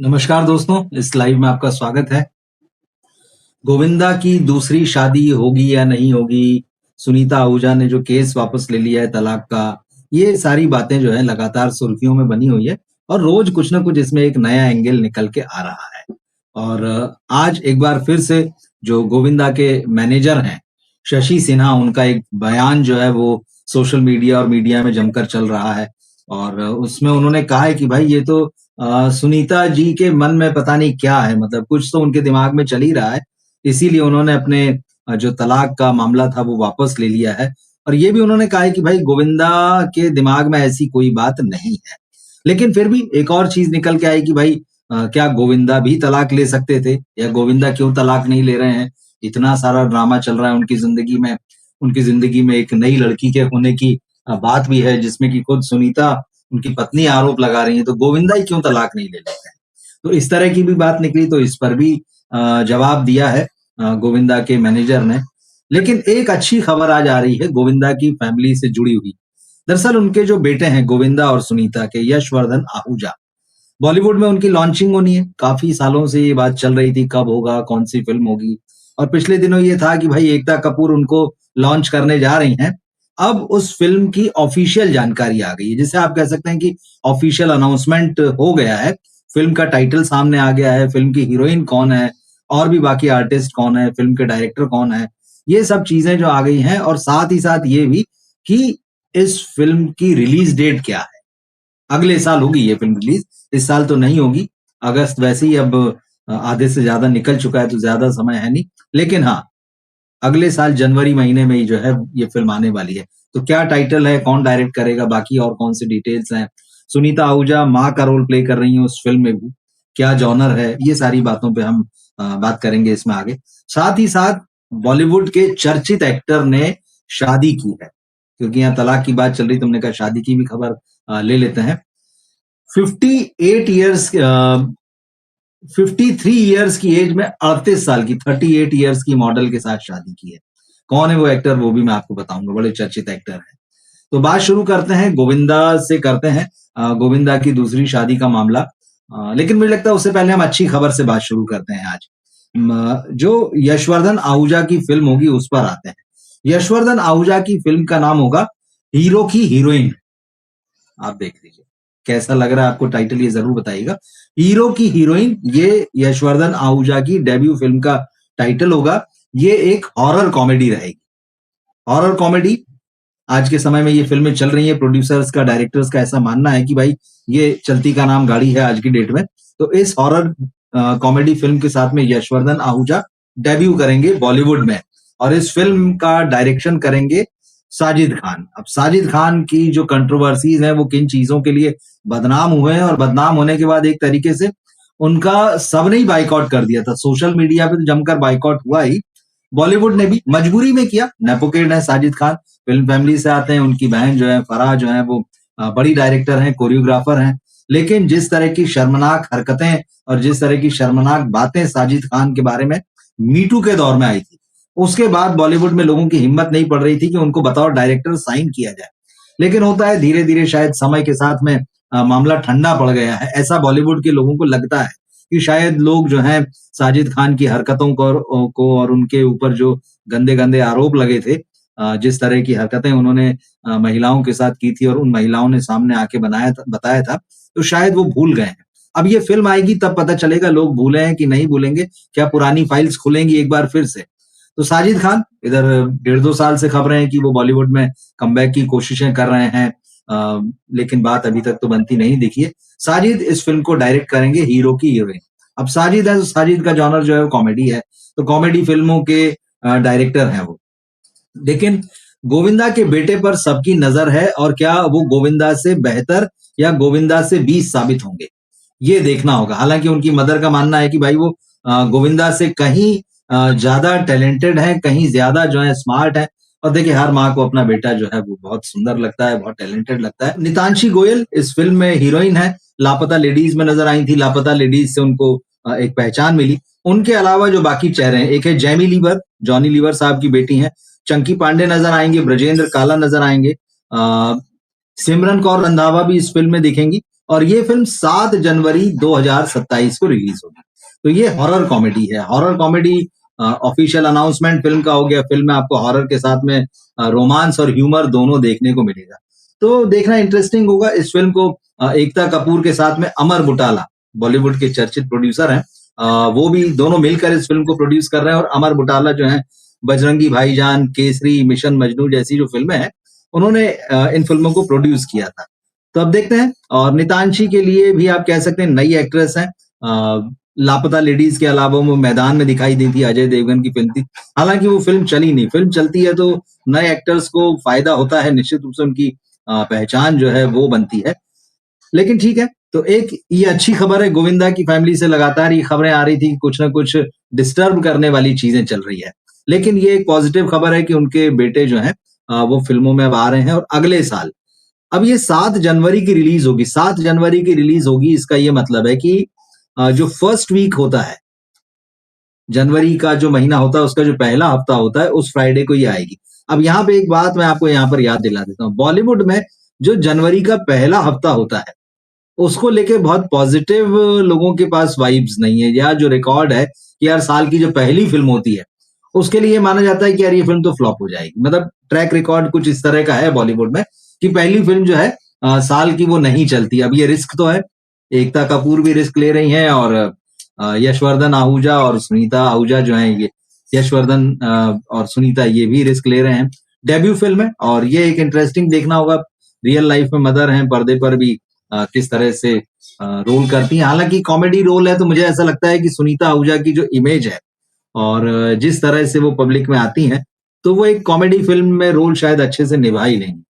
नमस्कार दोस्तों, इस लाइव में आपका स्वागत है। गोविंदा की दूसरी शादी होगी या नहीं होगी, सुनीता आहूजा ने जो केस वापस ले लिया है तलाक का, ये सारी बातें जो है लगातार सुर्खियों में बनी हुई है और रोज कुछ ना कुछ इसमें एक नया एंगल निकल के आ रहा है। और आज एक बार फिर से जो गोविंदा के मैनेजर हैं, शशि सिन्हा, उनका एक बयान जो है वो सोशल मीडिया और मीडिया में जमकर चल रहा है। और उसमें उन्होंने कहा है कि भाई ये तो सुनीता जी के मन में पता नहीं क्या है, मतलब कुछ तो उनके दिमाग में चल ही रहा है, इसीलिए उन्होंने अपने जो तलाक का मामला था वो वापस ले लिया है। और ये भी उन्होंने कहा है कि भाई गोविंदा के दिमाग में ऐसी कोई बात नहीं है। लेकिन फिर भी एक और चीज निकल के आई कि भाई क्या गोविंदा भी तलाक ले सकते थे या गोविंदा क्यों तलाक नहीं ले रहे हैं? इतना सारा ड्रामा चल रहा है उनकी जिंदगी में। उनकी जिंदगी में एक नई लड़की के होने की बात भी है, जिसमें कि खुद सुनीता, उनकी पत्नी, आरोप लगा रही है, तो गोविंदा ही क्यों तलाक नहीं ले लेते हैं? तो इस तरह की भी बात निकली, तो इस पर भी जवाब दिया है गोविंदा के मैनेजर ने। लेकिन एक अच्छी खबर आज आ रही है गोविंदा की फैमिली से जुड़ी हुई। दरअसल उनके जो बेटे हैं गोविंदा और सुनीता के, यशवर्धन आहूजा, बॉलीवुड में उनकी लॉन्चिंग होनी है। काफी सालों से ये बात चल रही थी, कब होगा, कौन सी फिल्म होगी। और पिछले दिनों ये था कि भाई एकता कपूर उनको लॉन्च करने जा रही हैं। अब उस फिल्म की ऑफिशियल जानकारी आ गई है, जिसे आप कह सकते हैं कि ऑफिशियल अनाउंसमेंट हो गया है। फिल्म का टाइटल सामने आ गया है, फिल्म की हीरोइन कौन है, और भी बाकी आर्टिस्ट कौन है, फिल्म के डायरेक्टर कौन है, ये सब चीजें जो आ गई हैं। और साथ ही साथ ये भी कि इस फिल्म की रिलीज डेट क्या है। अगले साल होगी ये फिल्म रिलीज, इस साल तो नहीं होगी। अगस्त वैसे ही अब आधे से ज्यादा निकल चुका है, तो ज्यादा समय है नहीं। लेकिन हाँ, अगले साल जनवरी महीने में ही जो है ये फिल्म आने वाली है। तो क्या टाइटल है, कौन डायरेक्ट करेगा, बाकी और कौन सी डिटेल्स हैं, सुनीता आहूजा माँ का रोल प्ले कर रही है उस फिल्म में भी, क्या जॉनर है, ये सारी बातों पे हम बात करेंगे इसमें आगे। साथ ही साथ बॉलीवुड के चर्चित एक्टर ने शादी की है, क्योंकि यहाँ तलाक की बात चल रही, तुमने कहा शादी की भी खबर ले लेते हैं। 58 ईयर्स 53 ईयर्स की एज में 38 साल की 38 ईयर्स की मॉडल के साथ शादी की है। कौन है वो एक्टर, वो भी मैं आपको बताऊंगा, बड़े चर्चित एक्टर हैं। तो बात शुरू करते हैं गोविंदा से, करते हैं गोविंदा की दूसरी शादी का मामला। लेकिन मुझे लगता है उससे पहले हम अच्छी खबर से बात शुरू करते हैं आज। जो यशवर्धन आहूजा की फिल्म होगी उस पर आते हैं। यशवर्धन आहूजा की फिल्म का नाम होगा हीरो की हीरोइन। आप देख लीजिए कैसा लग रहा है आपको टाइटल, ये जरूर बताइएगा। हीरो की हीरोइन, ये यशवर्धन आहूजा की डेब्यू फिल्म का टाइटल होगा। ये एक हॉरर कॉमेडी रहेगी। हॉरर कॉमेडी, आज के समय में ये फिल्में चल रही है, प्रोड्यूसर्स का, डायरेक्टर्स का ऐसा मानना है कि भाई ये चलती का नाम गाड़ी है आज की डेट में। तो इस हॉरर कॉमेडी फिल्म के साथ में यशवर्धन आहूजा डेब्यू करेंगे बॉलीवुड में। और इस फिल्म का डायरेक्शन करेंगे साजिद खान। अब साजिद खान की जो कंट्रोवर्सीज हैं वो किन चीजों के लिए बदनाम हुए हैं, और बदनाम होने के बाद एक तरीके से उनका सबने ही बाइकआउट कर दिया था। सोशल मीडिया पे तो जमकर बाइकआउट हुआ ही, बॉलीवुड ने भी मजबूरी में किया। नेपोकिड है साजिद खान, फिल्म फैमिली से आते हैं। उनकी बहन जो है फराह जो है वो बड़ी डायरेक्टर हैं, कोरियोग्राफर हैं। लेकिन जिस तरह की शर्मनाक हरकतें और जिस तरह की शर्मनाक बातें साजिद खान के बारे में मीटू के दौर में आई थी, उसके बाद बॉलीवुड में लोगों की हिम्मत नहीं पड़ रही थी कि उनको बतौर डायरेक्टर साइन किया जाए। लेकिन होता है धीरे धीरे, शायद समय के साथ में मामला ठंडा पड़ गया है, ऐसा बॉलीवुड के लोगों को लगता है कि शायद लोग जो हैं साजिद खान की हरकतों को और उनके ऊपर जो गंदे गंदे आरोप लगे थे, जिस तरह की हरकतें उन्होंने महिलाओं के साथ की थी और उन महिलाओं ने सामने आके बताया था, तो शायद वो भूल गए हैं। अब ये फिल्म आएगी तब पता चलेगा लोग भूले हैं कि नहीं भूलेंगे, क्या पुरानी फाइल्स खुलेंगी एक बार फिर से। तो साजिद खान इधर 1.5-2 साल से खबरें हैं कि वो बॉलीवुड में कमबैक की कोशिशें कर रहे हैं, लेकिन बात अभी तक तो बनती नहीं दिखी है। साजिद इस फिल्म को डायरेक्ट करेंगे, हीरो की हीरोइन। अब साजिद है तो साजिद का जॉनर जो है वो कॉमेडी है, तो कॉमेडी फिल्मों के डायरेक्टर हैं वो। लेकिन गोविंदा के बेटे पर सबकी नजर है, और क्या वो गोविंदा से बेहतर या गोविंदा से 20 साबित होंगे, ये देखना होगा। हालांकि उनकी मदर का मानना है कि भाई वो गोविंदा से कहीं ज्यादा टैलेंटेड है, कहीं ज्यादा जो है स्मार्ट है। और देखिए हर माँ को अपना बेटा जो है वो बहुत सुंदर लगता है, बहुत टैलेंटेड लगता है। नितांशी गोयल इस फिल्म में हीरोइन है, लापता लेडीज में नजर आई थी। लापता लेडीज से उनको एक पहचान मिली। उनके अलावा जो बाकी चेहरे हैं, एक है जैमी लीवर, जॉनी लीवर साहब की बेटी हैं। चंकी पांडे नजर आएंगे, ब्रजेंद्र काला नजर आएंगे, सिमरन कौर रंधावा भी इस फिल्म में दिखेंगी। और ये फिल्म 7 जनवरी 2027 को रिलीज होगी। तो ये हॉरर कॉमेडी है। Horror comedy official announcement film का हो गया। फिल्म में आपको हॉरर के साथ में रोमांस और ह्यूमर दोनों देखने को मिलेगा। तो देखना इंटरेस्टिंग होगा। इस फिल्म को एकता कपूर के साथ में अमर बुटाला, बॉलीवुड के चर्चित प्रोड्यूसर हैं, वो भी दोनों मिलकर इस फिल्म को प्रोड्यूस कर रहे हैं। और अमर बुटाला जो है बजरंगी भाईजान, केसरी, मिशन मजनू जैसी जो फिल्में हैं, उन्होंने इन फिल्मों को प्रोड्यूस किया था। तो अब देखते हैं। और नितांशी के लिए भी आप कह सकते हैं नई एक्ट्रेस है। लापता लेडीज के अलावा वो मैदान में दिखाई दी थी, अजय देवगन की फिल्म थी। हालांकि वो फिल्म चली नहीं। फिल्म चलती है तो नए एक्टर्स को फायदा होता है, निश्चित रूप से उनकी पहचान जो है वो बनती है। लेकिन ठीक है। तो एक ये अच्छी खबर है, गोविंदा की फैमिली से लगातार ये खबरें आ रही थी कि कुछ ना कुछ डिस्टर्ब करने वाली चीजें चल रही है। लेकिन ये एक पॉजिटिव खबर है कि उनके बेटे जो हैं वो फिल्मों में अब आ रहे हैं और अगले साल। अब ये 7 जनवरी की रिलीज होगी। 7 जनवरी की रिलीज होगी, इसका ये मतलब है कि जो फर्स्ट वीक होता है जनवरी का, जो महीना होता है उसका जो पहला हफ्ता होता है, उस फ्राइडे को ये आएगी। अब यहाँ पे एक बात मैं आपको यहाँ पर याद दिला देता हूँ। बॉलीवुड में जो जनवरी का पहला हफ्ता होता है उसको लेके बहुत पॉजिटिव लोगों के पास वाइब्स नहीं है। या जो रिकॉर्ड है कि यार साल की जो पहली फिल्म होती है उसके लिए माना जाता है कि यार ये फिल्म तो फ्लॉप हो जाएगी। मतलब ट्रैक रिकॉर्ड कुछ इस तरह का है बॉलीवुड में कि पहली फिल्म जो है साल की वो नहीं चलती। अब ये रिस्क तो है, एकता कपूर भी रिस्क ले रही हैं और यशवर्धन आहूजा और सुनीता आहूजा जो है, ये यशवर्धन और सुनीता ये भी रिस्क ले रहे हैं। डेब्यू फिल्म है और ये एक इंटरेस्टिंग देखना होगा। रियल लाइफ में मदर हैं, पर्दे पर भी किस तरह से रोल करती हैं। हालांकि कॉमेडी रोल है तो मुझे ऐसा लगता है कि सुनीता आहूजा की जो इमेज है और जिस तरह से वो पब्लिक में आती हैं, तो वो एक कॉमेडी फिल्म में रोल शायद अच्छे से निभा ही लेंगी।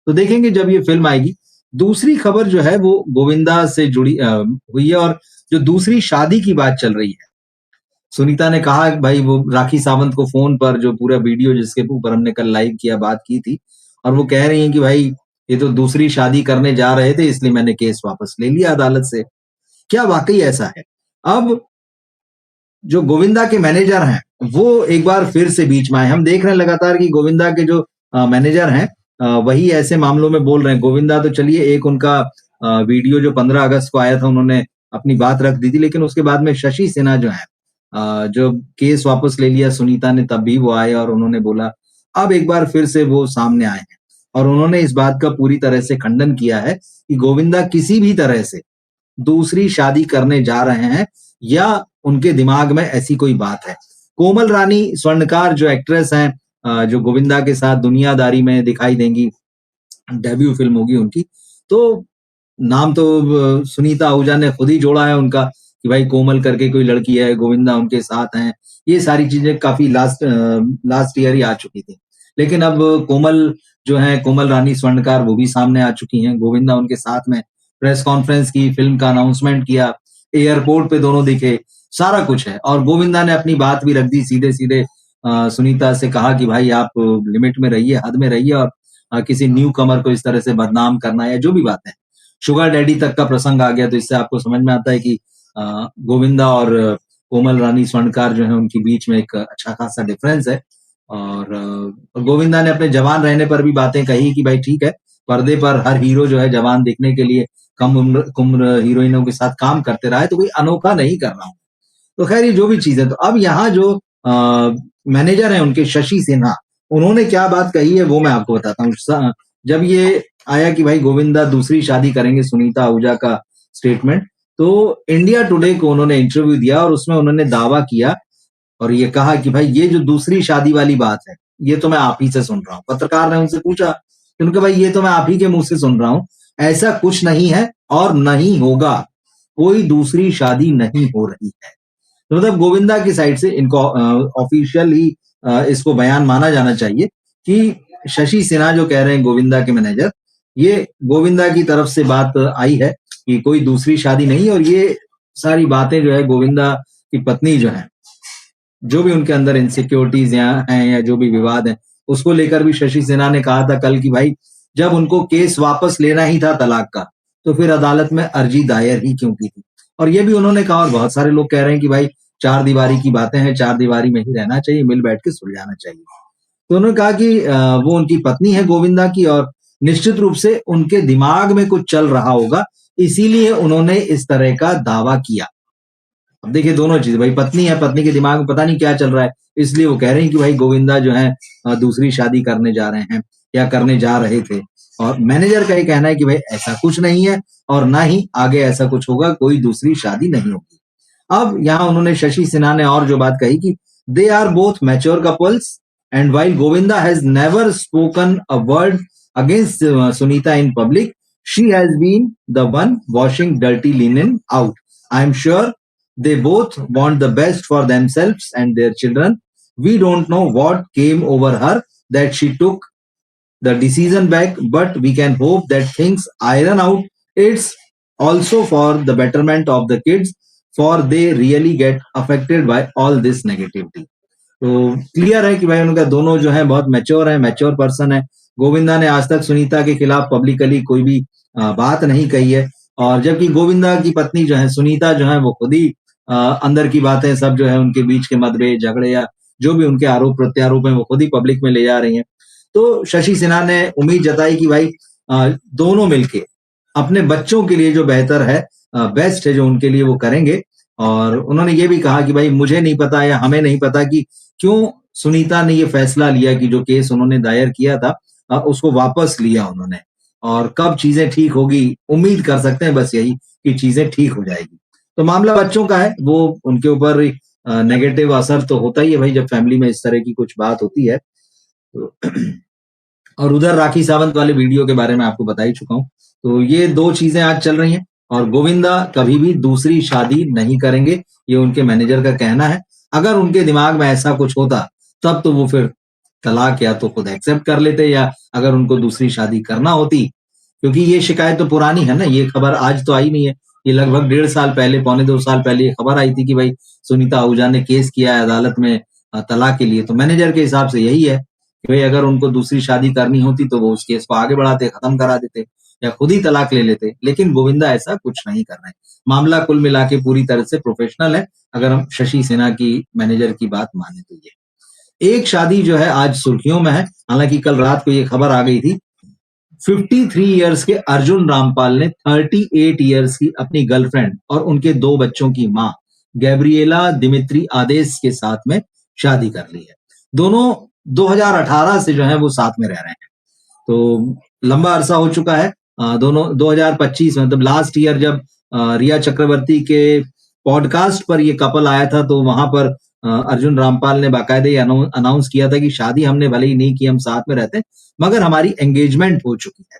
तो देखेंगे जब ये फिल्म आएगी। दूसरी खबर जो है वो गोविंदा से जुड़ी हुई है और जो दूसरी शादी की बात चल रही है। सुनीता ने कहा कि भाई वो राखी सावंत को फोन पर जो पूरा वीडियो जिसके ऊपर हमने कल लाइव किया, बात की थी, और वो कह रही हैं कि भाई ये तो दूसरी शादी करने जा रहे थे इसलिए मैंने केस वापस ले लिया अदालत से। क्या वाकई ऐसा है? अब जो गोविंदा के मैनेजर हैं वो एक बार फिर से बीच में आए। हम देख रहे हैं लगातार कि गोविंदा के जो मैनेजर हैं वही ऐसे मामलों में बोल रहे हैं। गोविंदा तो चलिए, एक उनका वीडियो जो 15 अगस्त को आया था उन्होंने अपनी बात रख दी थी, लेकिन उसके बाद में शशि सिन्हा जो है जो केस वापस ले लिया सुनीता ने, तब भी वो आए और उन्होंने बोला। अब एक बार फिर से वो सामने आए हैं और उन्होंने इस बात का पूरी तरह से खंडन किया है कि गोविंदा किसी भी तरह से दूसरी शादी करने जा रहे हैं या उनके दिमाग में ऐसी कोई बात है। कोमल रानी स्वर्णकार जो एक्ट्रेस हैं जो गोविंदा के साथ दुनियादारी में दिखाई देंगी, डेब्यू फिल्म होगी उनकी। तो नाम तो सुनीता आहूजा ने खुद ही जोड़ा है उनका कि भाई कोमल करके कोई लड़की है, गोविंदा उनके साथ हैं। ये सारी चीजें काफी लास्ट ईयर ही आ चुकी थी। लेकिन अब कोमल जो है, कोमल रानी स्वर्णकार, वो भी सामने आ चुकी हैं। गोविंदा उनके साथ में प्रेस कॉन्फ्रेंस की, फिल्म का अनाउंसमेंट किया, एयरपोर्ट पे दोनों दिखे, सारा कुछ है। और गोविंदा ने अपनी बात भी रख दी सीधे सीधे। सुनीता से कहा कि भाई आप लिमिट में रहिए, हद में रहिए, और किसी न्यू कमर को इस तरह से बदनाम करना या जो भी बात है। शुगर डैडी तक का प्रसंग आ गया। तो इससे आपको समझ में आता है कि गोविंदा और कोमल रानी स्वर्णकार जो है उनके बीच में एक अच्छा खासा डिफरेंस है। और गोविंदा ने अपने जवान रहने पर भी बातें कही कि भाई ठीक है, पर्दे पर हर हीरो जो है जवान दिखने के लिए कम उम्र हीरोइनों के साथ काम करते रहा है, तो कोई अनोखा नहीं कर रहा हूं। तो खैर ये जो भी चीज है। तो अब यहाँ जो मैनेजर है उनके, शशि सिन्हा, उन्होंने क्या बात कही है वो मैं आपको बताता हूँ। जब ये आया कि भाई गोविंदा दूसरी शादी करेंगे, सुनीता आहूजा का स्टेटमेंट, तो इंडिया टुडे को उन्होंने इंटरव्यू दिया और उसमें उन्होंने दावा किया और ये कहा कि भाई ये जो दूसरी शादी वाली बात है, ये तो मैं आप ही से सुन रहा हूँ। पत्रकार ने उनसे पूछा, उनके भाई ये तो मैं आप ही के मुंह से सुन रहा हूँ, ऐसा कुछ नहीं है और नहीं होगा, कोई दूसरी शादी नहीं हो रही है। तो मतलब गोविंदा की साइड से इनको ऑफिशियली इसको बयान माना जाना चाहिए कि शशि सिन्हा जो कह रहे हैं, गोविंदा के मैनेजर, ये गोविंदा की तरफ से बात आई है कि कोई दूसरी शादी नहीं। और ये सारी बातें जो है गोविंदा की पत्नी जो है, जो भी उनके अंदर इनसिक्योरिटीज हैं या जो भी विवाद है, उसको लेकर भी शशि सिन्हा ने कहा था कल कि भाई जब उनको केस वापस लेना ही था तलाक का, तो फिर अदालत में अर्जी दायर ही क्यों की थी। और ये भी उन्होंने कहा, और बहुत सारे लोग कह रहे हैं कि भाई चार दीवारी की बातें हैं, चार दीवारी में ही रहना चाहिए, मिल बैठ के सुलझाना चाहिए। तो उन्होंने कहा कि वो उनकी पत्नी है गोविंदा की और निश्चित रूप से उनके दिमाग में कुछ चल रहा होगा इसीलिए उन्होंने इस तरह का दावा किया। अब देखिए दोनों चीज़, भाई पत्नी है, पत्नी के दिमाग में पता नहीं क्या चल रहा है, इसलिए वो कह रहे हैं कि भाई गोविंदा जो है दूसरी शादी करने जा रहे हैं या करने जा रहे थे। और मैनेजर का ये कहना है कि भाई ऐसा कुछ नहीं है और ना ही आगे ऐसा कुछ होगा, कोई दूसरी शादी नहीं होगी। अब यहाँ उन्होंने शशि सिन्हा ने और जो बात कही कि they are both mature couples and while Govinda has never spoken a word against Sunita in public, she has been the one washing dirty linen out. I am sure they both want the best for themselves and their children. We don't know what came over her that she took the decision back, but we can hope that things iron out. It's also for the betterment of the kids, for they really get affected by all this negativity. तो clear है कि भाई उनका दोनों जो है बहुत mature है, मैच्योर पर्सन है। गोविंदा ने आज तक सुनीता के खिलाफ पब्लिकली कोई भी बात नहीं कही है, और जबकि गोविंदा की पत्नी जो है सुनीता जो है वो खुद ही अंदर की बातें सब जो है उनके बीच के मतभेद झगड़े या जो भी उनके आरोप प्रत्यारोप हैं वो खुद ही पब्लिक में ले जा रही हैं। तो शशि सिन्हा ने उम्मीद जताई कि भाई दोनों मिलके अपने बच्चों के लिए जो बेहतर है, बेस्ट है जो उनके लिए वो करेंगे। और उन्होंने ये भी कहा कि भाई मुझे नहीं पता या हमें नहीं पता कि क्यों सुनीता ने ये फैसला लिया कि जो केस उन्होंने दायर किया था उसको वापस लिया उन्होंने, और कब चीजें ठीक होगी उम्मीद कर सकते हैं बस यही कि चीजें ठीक हो जाएगी। तो मामला बच्चों का है, वो उनके ऊपर नेगेटिव असर तो होता ही है भाई जब फैमिली में इस तरह की कुछ बात होती है। तो और उधर राखी सावंत वाले वीडियो के बारे में आपको बता ही चुका हूँ। तो ये दो चीजें आज चल रही हैं, और गोविंदा कभी भी दूसरी शादी नहीं करेंगे, ये उनके मैनेजर का कहना है। अगर उनके दिमाग में ऐसा कुछ होता तब तो वो फिर तलाक या तो खुद एक्सेप्ट कर लेते, या अगर उनको दूसरी शादी करना होती, क्योंकि ये शिकायत तो पुरानी है ना, ये खबर आज तो आई नहीं है। ये लगभग 1.5 साल पहले, पौने 2 साल पहले ये खबर आई थी कि भाई सुनीता आहूजा ने केस किया है अदालत में तलाक के लिए। तो मैनेजर के हिसाब से यही है कि भाई अगर उनको दूसरी शादी करनी होती तो वो उस केस को आगे बढ़ाते, खत्म करा देते या खुद ही तलाक ले लेते। लेकिन गोविंदा ऐसा कुछ नहीं कर रहे हैं। मामला कुल मिला के पूरी तरह से प्रोफेशनल है, अगर हम शशि सिन्हा की मैनेजर की बात माने तो। ये एक शादी जो है आज सुर्खियों में है, हालांकि कल रात को ये खबर आ गई थी। 53 इयर्स के अर्जुन रामपाल ने 38 इयर्स की अपनी गर्लफ्रेंड और उनके 2 बच्चों की मां गैब्रिएला दिमित्री आदेश के साथ में शादी कर ली है। दोनों 2018 से जो है वो साथ में रह रहे हैं, तो लंबा अरसा हो चुका है। दोनों 2025 मतलब लास्ट ईयर जब रिया चक्रवर्ती के पॉडकास्ट पर ये कपल आया था, तो वहां पर अर्जुन रामपाल ने बाकायदे अनाउंस किया था कि शादी हमने भले ही नहीं की, हम साथ में रहते हैं, मगर हमारी एंगेजमेंट हो चुकी है।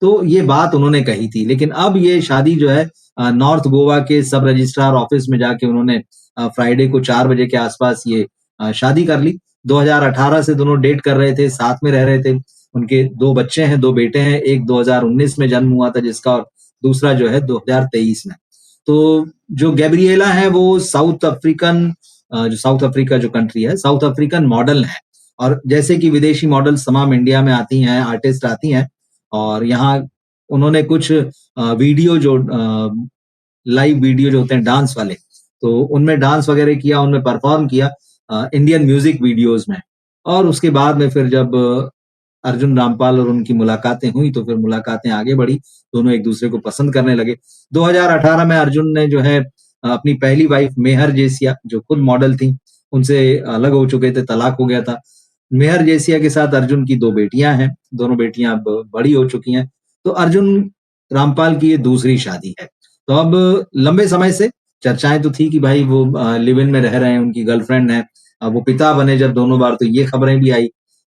तो ये बात उन्होंने कही थी। लेकिन अब ये शादी जो है नॉर्थ गोवा के सब रजिस्ट्रार ऑफिस में जाके उन्होंने फ्राइडे को 4 बजे के आसपास ये शादी कर ली। 2018 से दोनों डेट कर रहे थे, साथ में रह रहे थे। उनके 2 बच्चे हैं, 2 बेटे हैं। एक 2019 में जन्म हुआ था जिसका, और दूसरा जो है 2023 में। तो जो गैब्रिएला है वो साउथ अफ्रीका जो कंट्री है, साउथ अफ्रीकन मॉडल है। और जैसे कि विदेशी मॉडल तमाम इंडिया में आती हैं, आर्टिस्ट आती हैं, और यहाँ उन्होंने कुछ वीडियो जो लाइव वीडियो जो होते हैं डांस वाले, तो उनमें डांस वगैरह किया, उनमें परफॉर्म किया इंडियन म्यूजिक वीडियोज में। और उसके बाद में फिर जब अर्जुन रामपाल और उनकी मुलाकातें हुई तो फिर मुलाकातें आगे बढ़ी, दोनों एक दूसरे को पसंद करने लगे। 2018 में अर्जुन ने जो है अपनी पहली वाइफ मेहर जेसिया, जो खुद मॉडल थी, उनसे अलग हो चुके थे, तलाक हो गया था। मेहर जेसिया के साथ अर्जुन की 2 बेटियां हैं, दोनों बेटियां अब बड़ी हो चुकी हैं। तो अर्जुन रामपाल की ये दूसरी शादी है। तो अब लंबे समय से चर्चाएं तो थी कि भाई वो लिव इन में रह रहे हैं, उनकी गर्लफ्रेंड है, वो पिता बने जब दोनों बार, तो ये खबरें भी आई।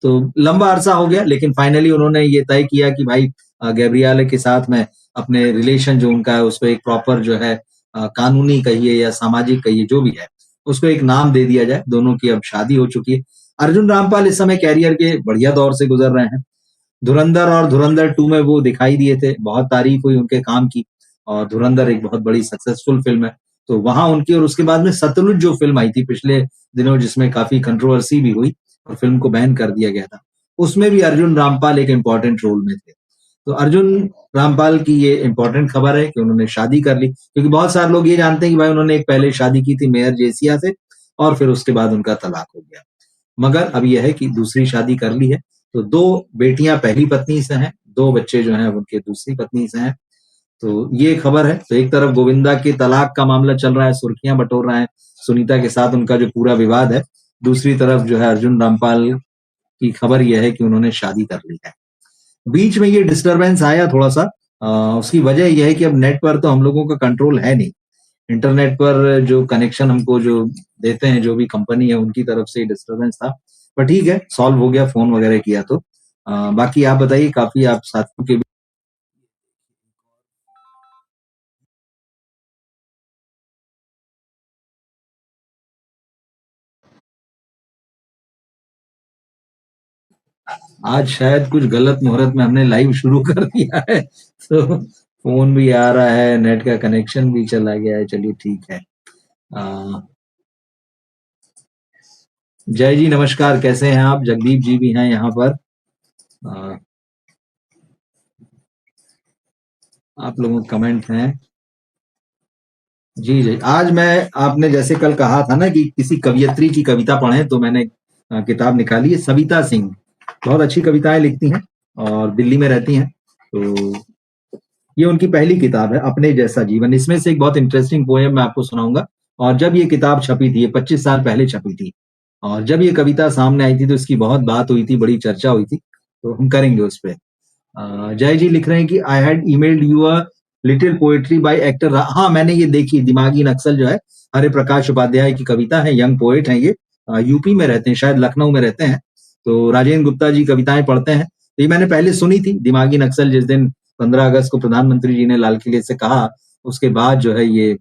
तो लंबा अरसा हो गया, लेकिन फाइनली उन्होंने ये तय किया कि भाई गैब्रिएला के साथ में अपने रिलेशन जो उनका है उसको एक प्रॉपर जो है कानूनी कहिए या सामाजिक कहिए, जो भी है उसको एक नाम दे दिया जाए। दोनों की अब शादी हो चुकी है। अर्जुन रामपाल इस समय कैरियर के बढ़िया दौर से गुजर रहे हैं। धुरंधर और धुरंधर 2 में वो दिखाई दिए थे, बहुत तारीफ हुई उनके काम की, और धुरंधर एक बहुत बड़ी सक्सेसफुल फिल्म है। तो वहां उनकी, और उसके बाद में सतलुज जो फिल्म आई थी पिछले दिनों जिसमें काफी कंट्रोवर्सी भी हुई और फिल्म को बैन कर दिया गया था, उसमें भी अर्जुन रामपाल एक इंपॉर्टेंट रोल में थे। तो अर्जुन रामपाल की ये इंपॉर्टेंट खबर है कि उन्होंने शादी कर ली, क्योंकि बहुत सारे लोग ये जानते हैं कि भाई उन्होंने एक पहले शादी की थी मेहर जेसिया से, और फिर उसके बाद उनका तलाक हो गया। मगर अब यह है कि दूसरी शादी कर ली है। तो 2 बेटियां पहली पत्नी से हैं, 2 बच्चे जो हैं उनके दूसरी पत्नी से हैं। तो ये खबर है। तो एक तरफ गोविंदा के तलाक का मामला चल रहा है, सुर्खियां बटोर रहा है, सुनीता के साथ उनका जो पूरा विवाद है। दूसरी तरफ जो है अर्जुन रामपाल की खबर यह है कि उन्होंने शादी कर ली है। बीच में ये डिस्टरबेंस आया थोड़ा सा, उसकी वजह यह है कि अब नेट पर तो हम लोगों का कंट्रोल है नहीं। इंटरनेट पर जो कनेक्शन हमको जो देते हैं, जो भी कंपनी है, उनकी तरफ से डिस्टरबेंस था। पर ठीक है, सॉल्व हो गया, फोन वगैरह किया तो। बाकी आप बताइए, काफी आप साथियों के आज शायद कुछ गलत मुहूर्त में हमने लाइव शुरू कर दिया है, तो फोन भी आ रहा है, नेट का कनेक्शन भी चला गया है। चलिए ठीक है। जय जी नमस्कार, कैसे हैं आप? जगदीप जी भी हैं यहाँ पर। आ, आप लोगों के कमेंट हैं। जी जी, आज मैं, आपने जैसे कल कहा था ना कि किसी कवियत्री की कविता पढ़ें, तो मैंने किताब निकाली है। सविता सिंह बहुत अच्छी कविताएं लिखती हैं और दिल्ली में रहती हैं। तो ये उनकी पहली किताब है, अपने जैसा जीवन। इसमें से एक बहुत इंटरेस्टिंग पोएम मैं आपको सुनाऊंगा। और जब ये किताब छपी थी, ये 25 साल पहले छपी थी, और जब ये कविता सामने आई थी तो इसकी बहुत बात हुई थी, बड़ी चर्चा हुई थी। तो हम करेंगे उस पर। जय जी लिख रहे हैं कि I had emailed you a little poetry bye actor. हाँ, मैंने ये देखी, दिमागी नक्सल जो है, हरे प्रकाश उपाध्याय की कविता है। यंग पोएट हैं ये, यूपी में रहते हैं, शायद लखनऊ में रहते हैं। तो राजेंद्र गुप्ता जी कविताएं पढ़ते हैं। तो ये मैंने पहले सुनी थी, दिमागी नक्सल जिस दिन 15 अगस्त को प्रधानमंत्री जी ने लाल किले से कहा, उसके बाद जो है ये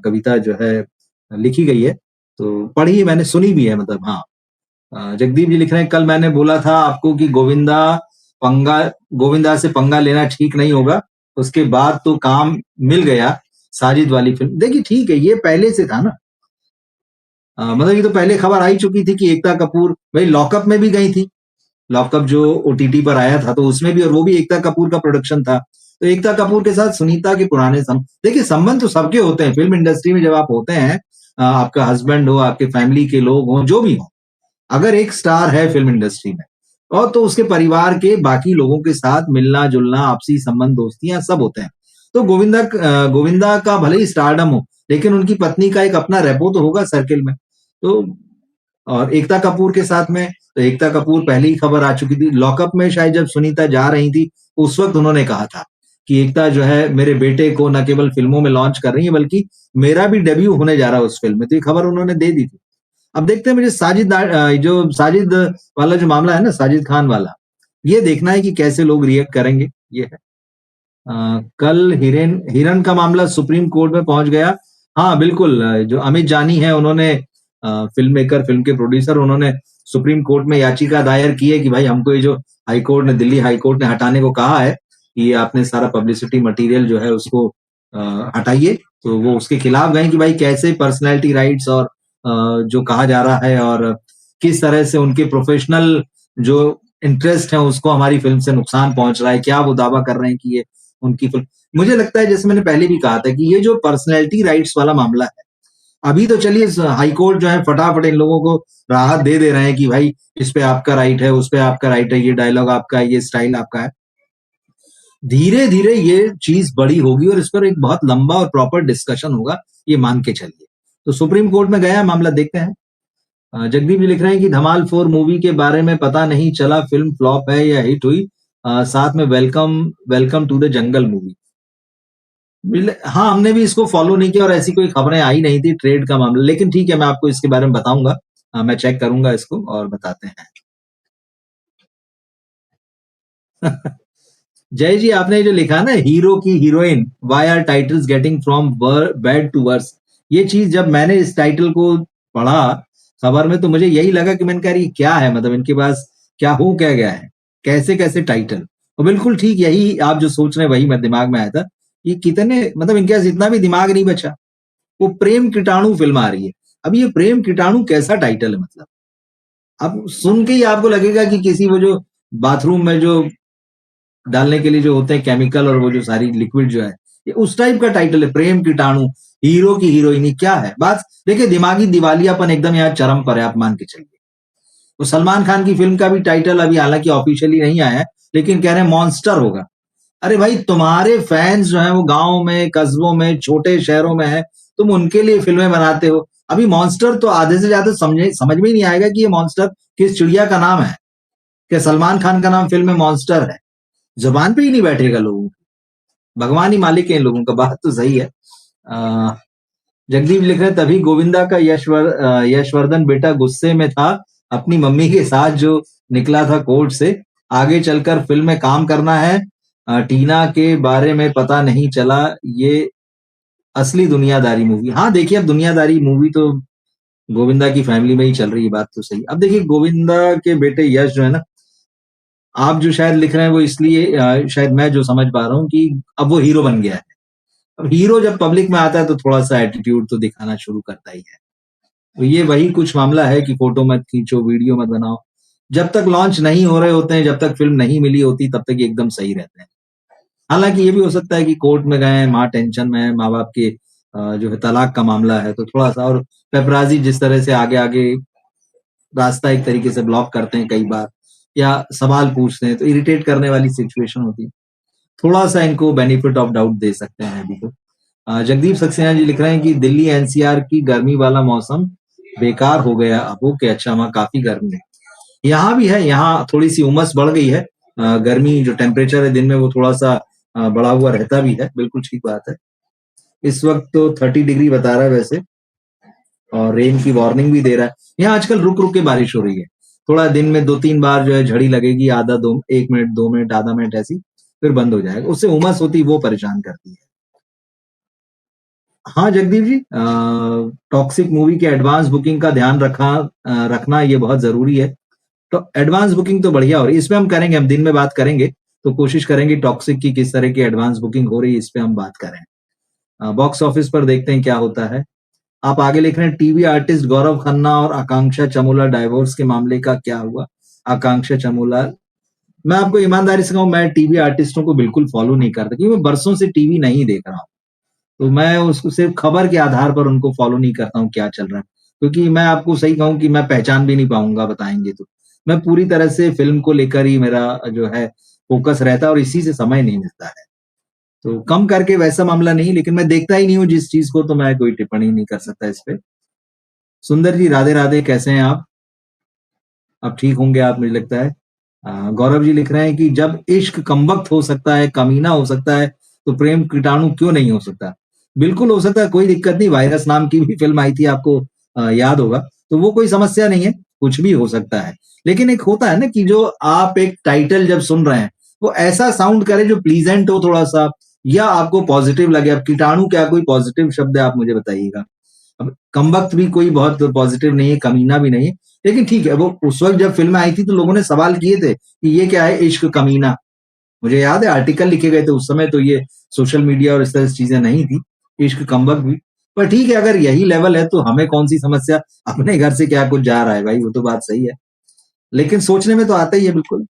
कविता जो है लिखी गई है। तो पढ़ी मैंने, सुनी भी है, मतलब हाँ। जगदीप जी लिख रहे हैं, कल मैंने बोला था आपको कि पंगा गोविंदा से पंगा लेना ठीक नहीं होगा। उसके बाद तो काम मिल गया, साजिद वाली फिल्म। देखिए ठीक है, ये पहले से था ना। मतलब ये तो पहले खबर आई चुकी थी कि एकता कपूर भाई लॉकअप में भी गई थी। लॉकअप जो ओटीटी पर आया था, तो उसमें भी, और वो भी एकता कपूर का प्रोडक्शन था। तो एकता कपूर के साथ सुनीता के पुराने देखिए, संबंध तो सबके होते हैं फिल्म इंडस्ट्री में। जब आप होते हैं, आपका हस्बैंड हो, आपके फैमिली के लोग हों, जो भी हो, अगर एक स्टार है फिल्म इंडस्ट्री में, और तो उसके परिवार के बाकी लोगों के साथ मिलना जुलना, आपसी संबंध, दोस्तियां सब होते हैं। तो गोविंदा का भले ही स्टारडम हो, लेकिन उनकी पत्नी का एक अपना रेपो तो होगा सर्किल में। तो और एकता कपूर के साथ में, तो एकता कपूर पहले ही खबर आ चुकी थी लॉकअप में। शायद जब सुनीता जा रही थी, उस वक्त उन्होंने कहा था कि एकता जो है मेरे बेटे को न केवल फिल्मों में लॉन्च कर रही है, बल्कि मेरा भी डेब्यू होने जा रहा है उस फिल्म में। तो ये खबर उन्होंने दे दी थी। अब देखते हैं, मुझे जो साजिद वाला जो मामला है ना, साजिद खान वाला, ये देखना है कि कैसे लोग रिएक्ट करेंगे। ये है। कल हिरन का मामला सुप्रीम कोर्ट में पहुंच गया। हाँ बिल्कुल, जो अमित जानी है, उन्होंने फिल्म मेकर, फिल्म के प्रोड्यूसर, उन्होंने सुप्रीम कोर्ट में याचिका दायर की है कि भाई हमको ये जो दिल्ली हाई कोर्ट ने हटाने को कहा है कि ये आपने सारा पब्लिसिटी मटेरियल जो है उसको हटाइए। तो वो उसके खिलाफ गए कि भाई कैसे पर्सनैलिटी राइट्स और जो कहा जा रहा है, और किस तरह से उनके प्रोफेशनल जो इंटरेस्ट है उसको हमारी फिल्म से नुकसान पहुंच रहा है। क्या वो दावा कर रहे हैं कि ये उनकी फिल्म। मुझे लगता है, जैसे मैंने पहले भी कहा था, कि ये जो पर्सनैलिटी राइट्स वाला मामला है, अभी तो चलिए हाई कोर्ट जो है फटाफट इन लोगों को राहत दे दे रहे हैं कि भाई इस पे आपका राइट है, उस पे आपका राइट है, ये डायलॉग आपका है, ये स्टाइल आपका है। धीरे धीरे ये चीज बड़ी होगी और इस पर एक बहुत लंबा और प्रॉपर डिस्कशन होगा, ये मान के चलिए। तो सुप्रीम कोर्ट में गया मामला, देखते हैं। जगदीप जी लिख रहे हैं कि धमाल 4 मूवी के बारे में पता नहीं चला, फिल्म फ्लॉप है या हिट हुई। साथ में welcome welcome to the jungle movie. हाँ, हमने भी इसको फॉलो नहीं किया और ऐसी कोई खबरें आई नहीं थी ट्रेड का मामला। लेकिन ठीक है, मैं आपको इसके बारे में बताऊंगा। मैं चेक करूंगा इसको और बताते हैं। जय जी, आपने जो लिखा ना, हीरो की heroine, why are titles getting from bad to worse, ये चीज जब मैंने इस टाइटल को पढ़ा खबर में, तो मुझे यही लगा कि मैंने कहा ये क्या है, मतलब इनके पास क्या हो क्या गया है, कैसे कैसे टाइटल। और बिल्कुल ठीक यही आप जो सोच रहे हैं, वही मेरे दिमाग में आया था कि कितने, मतलब इनके पास इतना भी दिमाग नहीं बचा। वो प्रेम कीटाणु फिल्म आ रही है। अब ये प्रेम कीटाणु कैसा टाइटल है, मतलब अब सुन के ही आपको लगेगा कि किसी वो जो बाथरूम में जो डालने के लिए जो होते हैं केमिकल, और वो जो सारी लिक्विड जो है, ये उस टाइप का टाइटल है, प्रेम कीटाणु। हीरो की हीरोइनी, क्या है बात। देखिए, दिमागी दिवालियापन एकदम यहाँ चरम पर है, आप मान के चलिए। तो सलमान खान की फिल्म का भी टाइटल अभी हालांकि ऑफिशियली नहीं आया है, लेकिन कह रहे हैं मॉन्स्टर होगा। अरे भाई तुम्हारे फैन्स जो हैं वो गाँव में, कस्बों में, छोटे शहरों में हैं, तुम उनके लिए फ़िल्में बनाते हो। अभी मॉन्स्टर तो आधे से ज़्यादा समझ में ही नहीं आएगा कि ये मॉन्स्टर किस चिड़िया का नाम है। क्या सलमान खान का नाम फ़िल्म में मॉन्स्टर है? ज़ुबान पे ही नहीं बैठेगा लोगों की। भगवान ही मालिक है इन लोगों का, बात तो सही है। जगदीप लिख रहे हैं, तभी गोविंदा का यशवर्धन बेटा गुस्से में था अपनी मम्मी के साथ जो निकला था कोर्ट से। आगे चलकर फ़िल्म में काम करना है। टीना के बारे में पता नहीं चला, ये असली दुनियादारी मूवी। हाँ, देखिए अब दुनियादारी मूवी तो गोविंदा की फैमिली में ही चल रही है, बात तो सही। अब देखिए गोविंदा के बेटे यश जो है ना, आप जो शायद लिख रहे हैं वो इसलिए शायद मैं जो समझ पा रहा हूँ कि अब वो हीरो बन गया है। अब हीरो जब पब्लिक में आता है तो थोड़ा-सा एटीट्यूड तो दिखाना शुरू करता ही है। तो ये वही कुछ मामला है कि फ़ोटो मत खींचो, वीडियो मत बनाओ। जब तक लॉन्च नहीं हो रहे होते हैं, जब तक फ़िल्म नहीं मिली होती, तब तक ये एकदम सही रहते हैं। हालाँकि ये भी हो सकता है कि कोर्ट में गए हैं, माँ टेंशन में है, माँ-बाप के जो है तलाक का मामला है, तो थोड़ा-सा और पेपराज़ी जिस तरह से आगे-आगे रास्ता एक तरीके से ब्लॉक करते हैं कई बार या सवाल पूछते हैं, तो इरिटेट करने वाली सिचुएशन होती है। थोड़ा-सा इनको बेनिफिट ऑफ डाउट दे सकते हैं अभी तो। जगदीप सक्सेना जी लिख रहे हैं कि दिल्ली एनसीआर की गर्मी वाला मौसम बेकार हो गया अब। ओके, अच्छा वहाँ काफ़ी गर्मी है। यहाँ भी है, यहाँ थोड़ी-सी उमस बढ़ गई है। गर्मी जो टेम्परेचर है दिन में वो थोड़ा-सा बढ़ा हुआ रहता भी है, बिल्कुल ठीक बात है। इस वक़्त तो 30 डिग्री बता रहा है वैसे और रेन की वार्निंग भी दे रहा है। यहाँ आजकल रुक-रुक के बारिश हो रही है। थोड़ा दिन में 2-3 बार जो है झड़ी लगेगी, आधा 2 1 मिनट, 2 मिनट, आधा मिनट ऐसी, फिर बंद हो जाएगा। उससे उमस होती है वो परेशान करती है। हाँ, जगदीप जी टॉक्सिक मूवी के एडवांस बुकिंग का ध्यान रखना ये बहुत ज़रूरी है। तो एडवांस बुकिंग तो बढ़िया हो रही है, इसपे हम करेंगे, हम दिन में बात करेंगे, तो कोशिश करेंगे टॉक्सिक की किस तरह की एडवांस बुकिंग हो रही है, इस पे हम बात करें। बॉक्स ऑफिस पर देखते हैं क्या होता है। आप आगे लिख रहे हैं टीवी आर्टिस्ट गौरव खन्ना और आकांक्षा चमोला डाइवोर्स के मामले का क्या हुआ? आकांक्षा चमोला मैं आपको ईमानदारी से कहूँ मैं टीवी आर्टिस्टों को बिल्कुल फॉलो नहीं करता क्योंकि मैं बरसों से टीवी नहीं देख रहा हूँ। तो मैं उसको सिर्फ खबर के आधार पर उनको फॉलो नहीं करता हूँ क्या चल रहा है। क्योंकि मैं आपको सही कहूँ कि मैं पहचान भी नहीं पाऊँगा बताएँगे तो। मैं पूरी तरह से फ़िल्म को लेकर ही मेरा जो है फ़ोकस रहता है और इसी से समय नहीं मिलता है। तो कम करके वैसा मामला नहीं लेकिन मैं देखता ही नहीं हूँ जिस चीज़ को तो मैं कोई टिप्पणी नहीं कर सकता इस पे। सुंदर जी राधे-राधे कैसे हैं आप? अब ठीक होंगे आप मुझे लगता है। गौरव जी लिख रहे हैं कि जब इश्क कमबख्त हो सकता है, कमीना हो सकता है, तो प्रेम कीटाणु क्यों नहीं हो सकता? बिल्कुल हो सकता है, कोई दिक्कत नहीं। वायरस नाम की भी फ़िल्म आई थी आपको याद होगा, तो वो कोई समस्या नहीं है, कुछ भी हो सकता है। लेकिन एक होता है ना कि जो आप एक टाइटल जब सुन रहे हैं, वो ऐसा साउंड करे जो प्लीज़ेंट हो थोड़ा-सा या आपको पॉज़िटिव लगे। अब कीटाणु क्या कोई पॉज़िटिव शब्द है आप मुझे बताइएगा? अब कमबख्त भी कोई बहुत पॉज़िटिव नहीं है, कमीना भी नहीं है। लेकिन ठीक है, वो उस वक़्त जब फ़िल्म आई थी तो लोगों ने सवाल किए थे कि ये क्या है इश्क कमीना? मुझे याद है आर्टिकल लिखे गए थे उस समय तो ये सोशल मीडिया और इस तरह की चीज़ें नहीं थी। इश्क कमबख्त भी। पर ठीक है अगर यही लेवल है तो हमें कौन-सी समस्या? अपने घर से क्या कुछ जा रहा है भाई, वो तो बात सही है। लेकिन सोचने में तो आता ही है बिल्कुल।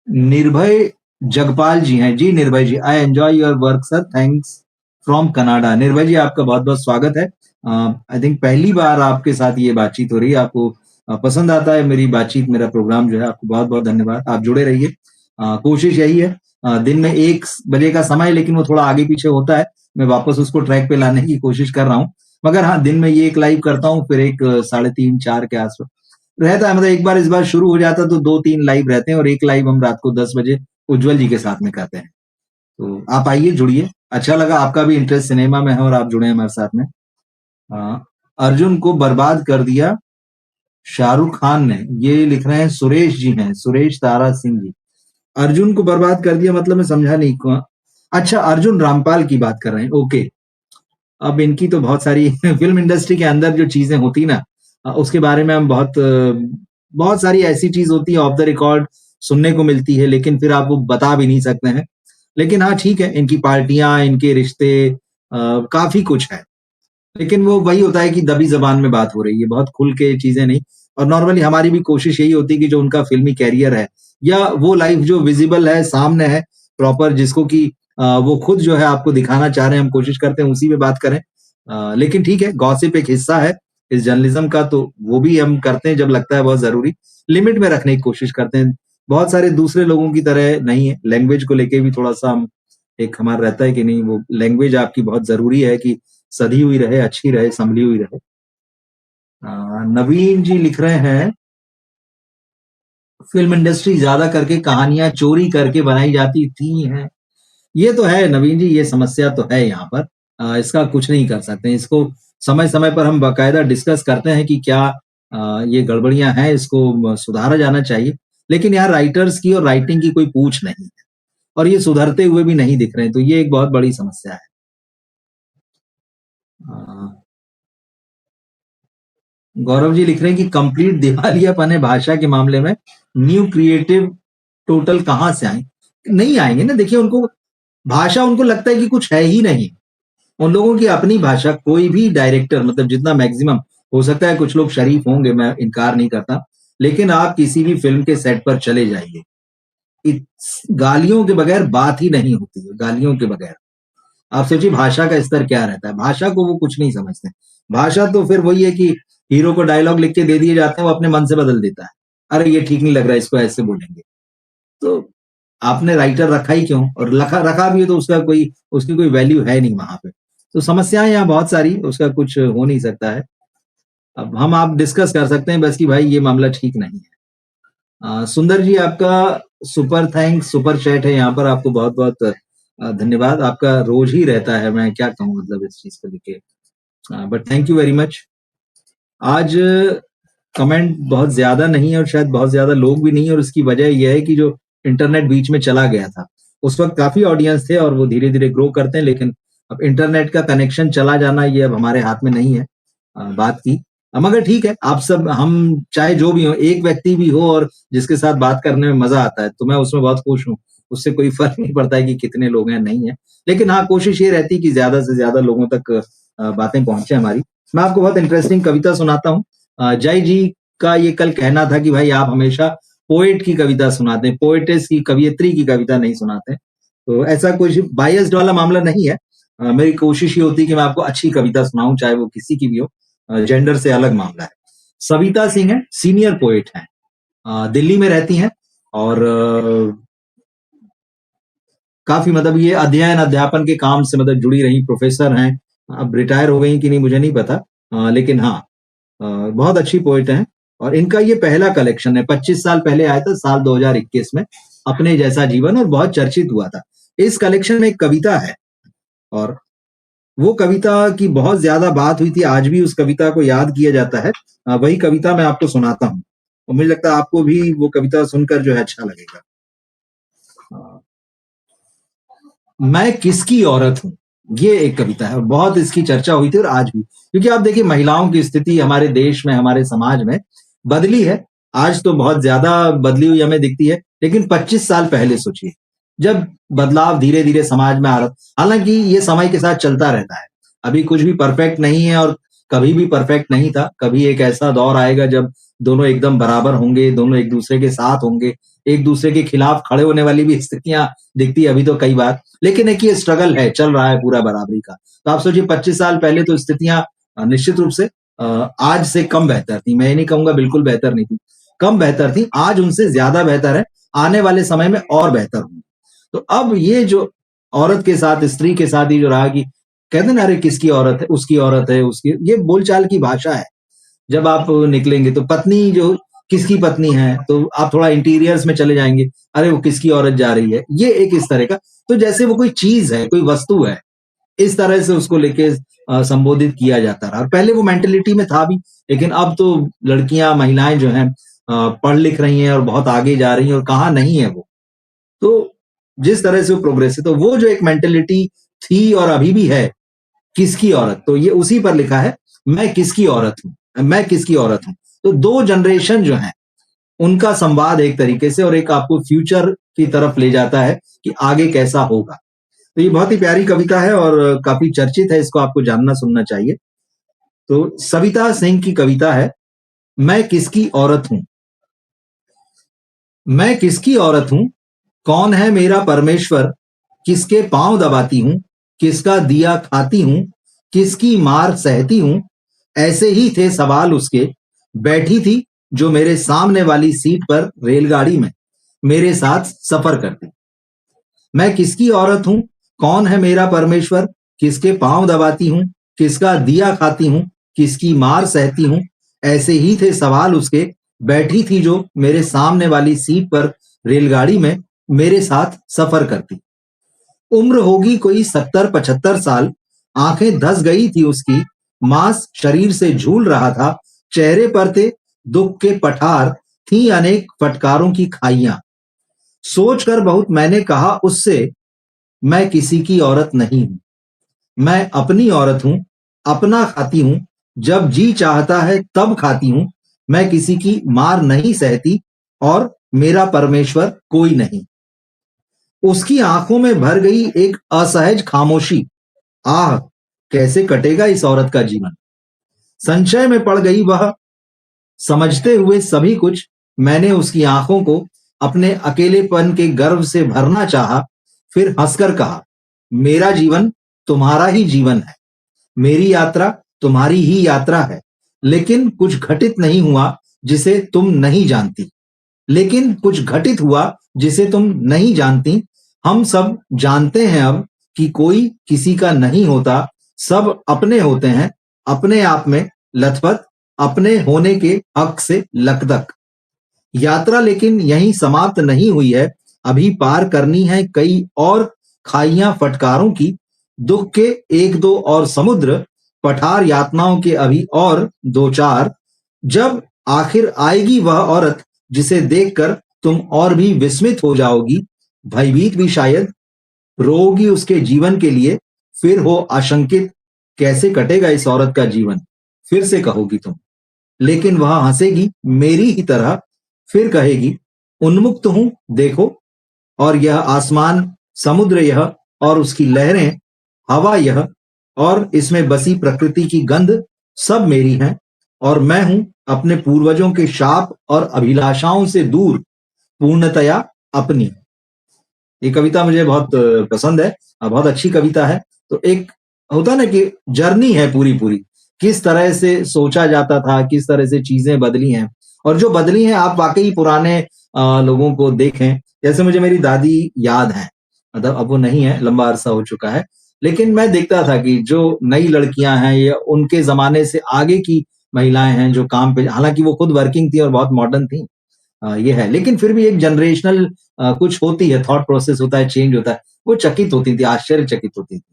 निर्भय जगपाल जी हैं। जी Nirbhay ji, I enjoy your work sir, thanks from Canada. Nirbhay ji आपका बहुत-बहुत स्वागत है। आई थिंक पहली बार आपके साथ ये बातचीत हो रही है, आपको पसंद आता है मेरी बातचीत, मेरा प्रोग्राम जो है, आपको बहुत-बहुत धन्यवाद। आप जुड़े रहिए। कोशिश यही है दिन में 1 बजे का समय है लेकिन वो थोड़ा आगे-पीछे होता है। मैं वापस उसको ट्रैक पे लाने की कोशिश कर रहा हूँ। मगर हाँ, दिन में ये 1 लाइव करता हूँ, फिर एक साढ़े 3, 4 के आस-पास रहता है। मतलब एक बार इस बार शुरू हो जाता है तो 2-3 लाइव रहते हैं और 1 लाइव हम रात को 10 बजे उज्जवल जी के साथ में करते हैं। तो आप आइए, जुड़िए। अच्छा लगा आपका भी इंटरेस्ट सिनेमा में है और आप जुड़े हैं हमारे साथ में। अर्जुन को बर्बाद कर दिया शाहरुख खान ने, ये लिख रहे हैं सुरेश जी हैं, सुरेश तारा सिंह जी। अर्जुन को बर्बाद कर दिया मतलब मैं समझा नहीं। अच्छा अर्जुन रामपाल की बात कर रहे हैं, ओके। अब इनकी तो बहुत सारी फ़िल्म इंडस्ट्री के अंदर जो चीज़ें होती ना उसके बारे में हम बहुत सारी ऐसी चीज़ होती है ऑफ द रिकॉर्ड सुनने को मिलती है, लेकिन फिर आप वो बता भी नहीं सकते हैं। लेकिन हाँ, ठीक है, इनकी पार्टियाँ, इनके रिश्ते काफ़ी कुछ है। लेकिन वो वही होता है कि दबी ज़बान में बात हो रही है, बहुत खुल के चीज़ें नहीं और नॉर्मली हमारी भी कोशिश यही होती है कि जो उनका फ़िल्मी करियर है या वो लाइफ़ जो विज़िबल है, सामने है, प्रॉपर जिसको कि वो खुद जो है आपको दिखाना चाह रहे हैं, हम कोशिश करते हैं उसी पे बात करें। लेकिन ठीक है, गॉसिप एक हिस्सा है इस जर्नलिज्म का, तो वो भी हम करते हैं जब लगता है बहुत ज़रूरी, लिमिट में रखने की कोशिश करते हैं। बहुत सारे दूसरे लोगों की तरह नहीं है, लैंग्वेज को लेके भी थोड़ा-सा हम एक हमारा रहता है कि नहीं, वो लैंग्वेज आपकी बहुत ज़रूरी है कि सधी हुई रहे, अच्छी रहे, सँभली हुई रहे। नवीन जी लिख रहे हैं, फ़िल्म इंडस्ट्री ज़्यादा करके कहानियाँ चोरी करके बनाई जाती थी हैं। ये तो है नवीन जी, ये समस्या तो है यहाँ पर। इसका कुछ नहीं कर सकते। इसको समय-समय पर हम बाकायदा डिस्कस करते हैं कि क्या ये गड़बड़ियाँ हैं, इसको सुधारा जाना चाहिए। लेकिन यहाँ राइटर्स की और राइटिंग की कोई पूछ नहीं है और ये सुधरते हुए भी नहीं दिख रहे हैं, तो ये एक बहुत बड़ी समस्या है। अ, गौरव जी लिख रहे हैं कि कंप्लीट दिवालियापन है भाषा के मामले में, न्यू क्रिएटिव टोटल कहाँ से आएँ? नहीं आएँगे ना, देखिए उनको भाषा उनको लगता है कि कुछ है ही नहीं। उन लोगों की अपनी भाषा, कोई भी डायरेक्टर मतलब जितना मैक्सिमम हो सकता है, कुछ लोग शरीफ होंगे, मैं इनकार नहीं करता, लेकिन आप किसी भी फ़िल्म के सेट पर चले जाइए, गालियों के बगैर बात ही नहीं होती है, गालियों के बगैर। आप सोचिए भाषा का स्तर क्या रहता है, भाषा को वो कुछ नहीं समझते। भाषा तो फिर वही है कि हीरो को डायलॉग लिख के दे दिए जाते हैं, वो अपने मन से बदल देता है। अरे ये ठीक नहीं लग रहा है, इसको ऐसे बोलेंगे। तो आपने राइटर रखा ही क्यों? और लखा रखा भी है तो उसकी कोई वैल्यू है नहीं वहाँ पे। तो समस्याएँ यहाँ बहुत सारी, उसका कुछ हो नहीं सकता है। अब हम आप डिस्कस कर सकते हैं बस कि भाई ये मामला ठीक नहीं है। सुंदर जी, आपका सुपर थैंक्स, सुपर चैट है यहाँ पर, आपको बहुत-बहुत धन्यवाद। आपका रोज़ ही रहता है, मैं क्या कहूँ मतलब इस चीज़ को लेके। But thank you very much. आज कमेंट बहुत ज़्यादा नहीं है और शायद बहुत ज़्यादा लोग भी नहीं है, और उसकी वजह ये है कि जो इंटरनेट बीच में चला गया था, उस वक़्त काफ़ी ऑडियंस थे और वो धीरे-धीरे ग्रो करते हैं, लेकिन अब इंटरनेट का कनेक्शन चला जाना ये अब हमारे हाथ में नहीं है बात की। मगर ठीक है, आप सब हम चाहे जो भी हों, एक व्यक्ति भी हो और जिसके साथ बात करने में मज़ा आता है, तो मैं उसमें बहुत खुश हूँ। उससे कोई फ़र्क नहीं पड़ता है कि कितने लोग हैं, नहीं हैं। लेकिन हाँ, कोशिश ये रहती है कि ज़्यादा से ज़्यादा लोगों तक बातें पहुँचे हमारी। मैं आपको बहुत इंटरेस्टिंग कविता सुनाता हूँ। जय जी का ये कल कहना था कि भाई आप हमेशा पोएट की कविता सुनाते हैं, पोएटेस की, कवयित्री की कविता नहीं सुनाते। तो ऐसा कुछ बायस्ड वाला मामला नहीं है। मेरी कोशिश ये होती है कि मैं आपको अच्छी कविता सुनाऊँ, चाहे वो किसी की भी हो। जेंडर से अलग मामला है। सविता सिंह हैं, सीनियर पोएट हैं। दिल्ली में रहती हैं और काफ़ी मतलब ये अध्ययन, अध्यापन के काम से मतलब जुड़ी रही प्रोफ़ेसर हैं। अब रिटायर हो गई कि नहीं मुझे नहीं पता। लेकिन हाँ, बहुत अच्छी पोएट हैं और इनका ये पहला कलेक्शन है, 25 साल पहले आया था, साल 2021 में, अपने जैसा जीवन, और बहुत चर्चित हुआ था। इस कलेक्शन में एक कविता है और वो कविता की बहुत ज़्यादा बात हुई थी, आज भी उस कविता को याद किया जाता है। वही कविता मैं आपको सुनाता हूँ और मुझे लगता है आपको भी वो कविता सुनकर जो है अच्छा लगेगा। मैं किसकी औरत हूँ, ये एक कविता है और बहुत इसकी चर्चा हुई थी और आज भी। क्योंकि आप देखिए महिलाओं की स्थिति हमारे देश में, हमारे समाज में बदली है। आज तो बहुत ज़्यादा बदली हुई हमें दिखती है, लेकिन 25 साल पहले सोचिए, जब बदलाव धीरे-धीरे समाज में आ रहा, हालाँकि ये समय के साथ चलता रहता है। अभी कुछ भी परफेक्ट नहीं है और कभी भी परफेक्ट नहीं था। कभी एक ऐसा दौर आएगा जब दोनों एकदम बराबर होंगे, दोनों एक-दूसरे के साथ होंगे, एक-दूसरे के खिलाफ खड़े होने वाली भी स्थितियाँ दिखती है अभी तो कई बार। लेकिन एक ये स्ट्रगल है, चल रहा है पूरा बराबरी का। तो आप सोचिए 25 साल पहले तो स्थितियाँ निश्चित रूप से आज से कम बेहतर थी। मैं ये नहीं कहूँगा बिल्कुल बेहतर नहीं थी, कम बेहतर थी। आज उनसे ज़्यादा बेहतर है, आने वाले समय में और बेहतर होंगी। तो अब ये जो औरत के साथ, स्त्री के साथ ये जो रहा कि कहते हैं ना, अरे किसकी औरत है, उसकी, ये बोलचाल की भाषा है। जब आप निकलेंगे तो पत्नी जो किसकी पत्नी है, तो आप थोड़ा इंटीरियर्स में चले जाएँगे, अरे वो किसकी औरत जा रही है, ये एक इस तरह का। तो जैसे वो कोई चीज़ है, कोई वस्तु है, इस तरह से उसको लेके संबोधित किया जाता रहा। और पहले वो मेंटालिटी में था भी, लेकिन अब तो लड़कियाँ, महिलाएँ जो हैं पढ़ लिख रही हैं और बहुत आगे जा रही हैं और कहाँ नहीं है वो। तो जिस तरह से वो प्रोग्रेस है, तो वो जो एक मेंटालिटी थी और अभी भी है, किसकी औरत, तो ये उसी पर लिखा है, मैं किसकी औरत हूँ, मैं किसकी औरत हूँ। तो 2 जनरेशन जो हैं, उनका संवाद एक तरीके से, और एक आपको फ्यूचर की तरफ ले जाता है कि आगे कैसा होगा। तो ये बहुत ही प्यारी कविता है और काफ़ी चर्चित है, इसको आपको जानना सुनना चाहिए। तो सविता सिंह की कविता है, मैं किसकी औरत हूँ। मैं किसकी औरत हूँ, कौन है मेरा परमेश्वर, किसके पाँव दबाती हूँ, किसका दिया खाती हूँ, किसकी मार सहती हूं, ऐसे ही थे सवाल उसके। बैठी थी जो मेरे सामने वाली सीट पर रेलगाड़ी में, मेरे साथ सफर करती। मैं किसकी औरत हूं, कौन है मेरा परमेश्वर, किसके पांव दबाती हूं, किसका दिया खाती हूं, किसकी मार सहती हूं, ऐसे ही थे सवाल उसके। बैठी थी जो मेरे सामने वाली सीट पर रेलगाड़ी में, मेरे साथ सफर करती। उम्र होगी कोई 70-75 साल, आंखें धस गई थी उसकी, मांस शरीर से झूल रहा था, चेहरे पर थे दुख के पठार, थी अनेक फटकारों की खाइयां। सोचकर बहुत मैंने कहा उससे, मैं किसी की औरत नहीं हूं, मैं अपनी औरत हूं, अपना खाती हूं, जब जी चाहता है तब खाती हूं, मैं किसी की मार नहीं सहती, और मेरा परमेश्वर कोई नहीं। उसकी आंखों में भर गई एक असहज खामोशी। आह, कैसे कटेगा इस औरत का जीवन। संशय में पड़ गई वह। समझते हुए सभी कुछ, मैंने उसकी आंखों को अपने अकेलेपन के गर्व से भरना चाहा, फिर हंसकर कहा, मेरा जीवन तुम्हारा ही जीवन है, मेरी यात्रा तुम्हारी ही यात्रा है, लेकिन कुछ घटित नहीं हुआ जिसे तुम नहीं जानती। लेकिन कुछ घटित हुआ जिसे तुम नहीं जानती। हम सब जानते हैं अब कि कोई किसी का नहीं होता, सब अपने होते हैं, अपने आप में लथपथ, अपने होने के हक से लकदक। यात्रा लेकिन यहीं समाप्त नहीं हुई है, अभी पार करनी है कई और खाइयां फटकारों की, दुख के एक दो और समुद्र, पठार यातनाओं के अभी और दो चार। जब आखिर आएगी वह औरत जिसे देखकर तुम और भी विस्मित हो जाओगी, भयभीत भी शायद, रोओगी उसके जीवन के लिए, फिर हो आशंकित, कैसे कटेगा इस औरत का जीवन, फिर से कहोगी तुम। लेकिन वह हंसेगी मेरी ही तरह, फिर कहेगी, उन्मुक्त हूं देखो, और यह आसमान, समुद्र यह, और उसकी लहरें, हवा यह, और इसमें बसी प्रकृति की गंध, सब मेरी हैं, और मैं हूं अपने पूर्वजों के शाप और अभिलाषाओं से दूर, पूर्णतया अपनी। ये कविता मुझे बहुत पसंद है, बहुत अच्छी कविता है। तो एक होता है ना कि जर्नी है पूरी पूरी, किस तरह से सोचा जाता था, किस तरह से चीजें बदली हैं, और जो बदली हैं आप वाकई पुराने लोगों को देखें। जैसे मुझे मेरी दादी याद है, मतलब अब वो नहीं है, लंबा अरसा हो चुका है, लेकिन मैं देखता था कि जो नई लड़कियां हैं या उनके जमाने से आगे की महिलाएं हैं जो काम पे, हालांकि वो खुद वर्किंग थी और बहुत मॉडर्न थी, ये है, लेकिन फिर भी एक जनरेशनल कुछ होती है, थॉट प्रोसेस होता है, चेंज होता है, वो चकित होती थी, आश्चर्यचकित होती थी।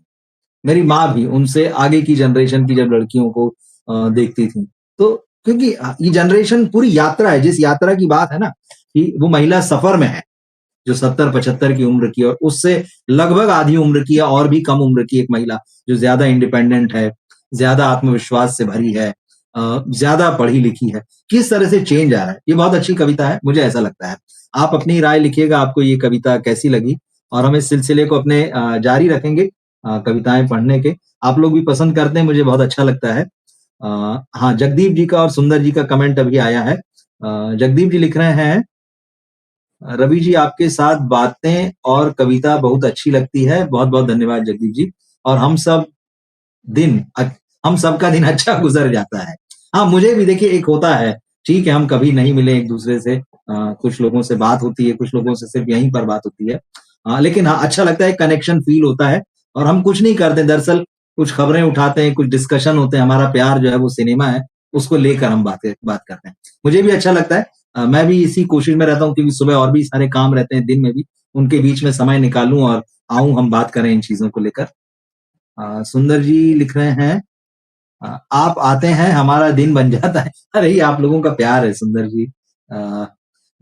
मेरी माँ भी उनसे आगे की जनरेशन की जब लड़कियों को देखती थी, तो क्योंकि ये जनरेशन पूरी यात्रा है, जिस यात्रा की बात है ना, कि वो महिला सफर में है, जो 70-75 की उम्र की, और उससे लगभग आधी उम्र की या और भी कम उम्र की एक महिला जो ज्यादा इंडिपेंडेंट है, ज्यादा आत्मविश्वास से भरी है, ज्यादा पढ़ी लिखी है, किस तरह से चेंज आ रहा है। ये बहुत अच्छी कविता है, मुझे ऐसा लगता है। आप अपनी राय लिखिएगा, आपको ये कविता कैसी लगी, और हम इस सिलसिले को अपने जारी रखेंगे, कविताएं पढ़ने के। आप लोग भी पसंद करते हैं, मुझे बहुत अच्छा लगता है। हाँ, जगदीप जी का और सुंदर जी का कमेंट अभी आया है। जगदीप जी लिख रहे हैं, रवि जी आपके साथ बातें और कविता बहुत अच्छी लगती है, बहुत बहुत धन्यवाद जगदीप जी। और दिन हम सबका दिन अच्छा गुजर जाता है। हाँ, मुझे भी देखिए एक होता है, ठीक है हम कभी नहीं मिले एक दूसरे से, कुछ लोगों से बात होती है, कुछ लोगों से सिर्फ यहीं पर बात होती है, लेकिन हाँ अच्छा लगता है, कनेक्शन फील होता है। और हम कुछ नहीं करते दरअसल, कुछ खबरें उठाते हैं, कुछ डिस्कशन होते हैं, हमारा प्यार जो है वो सिनेमा है, उसको लेकर हम बात करते हैं। मुझे भी अच्छा लगता है। मैं भी इसी कोशिश में रहता हूँ, क्योंकि सुबह और भी सारे काम रहते हैं, दिन में भी उनके बीच में समय निकालूं और आऊं, हम बात करें इन चीजों को लेकर। सुंदर जी लिख रहे हैं, आप आते हैं हमारा दिन बन जाता है। अरे ये आप लोगों का प्यार है सुंदर जी। अ,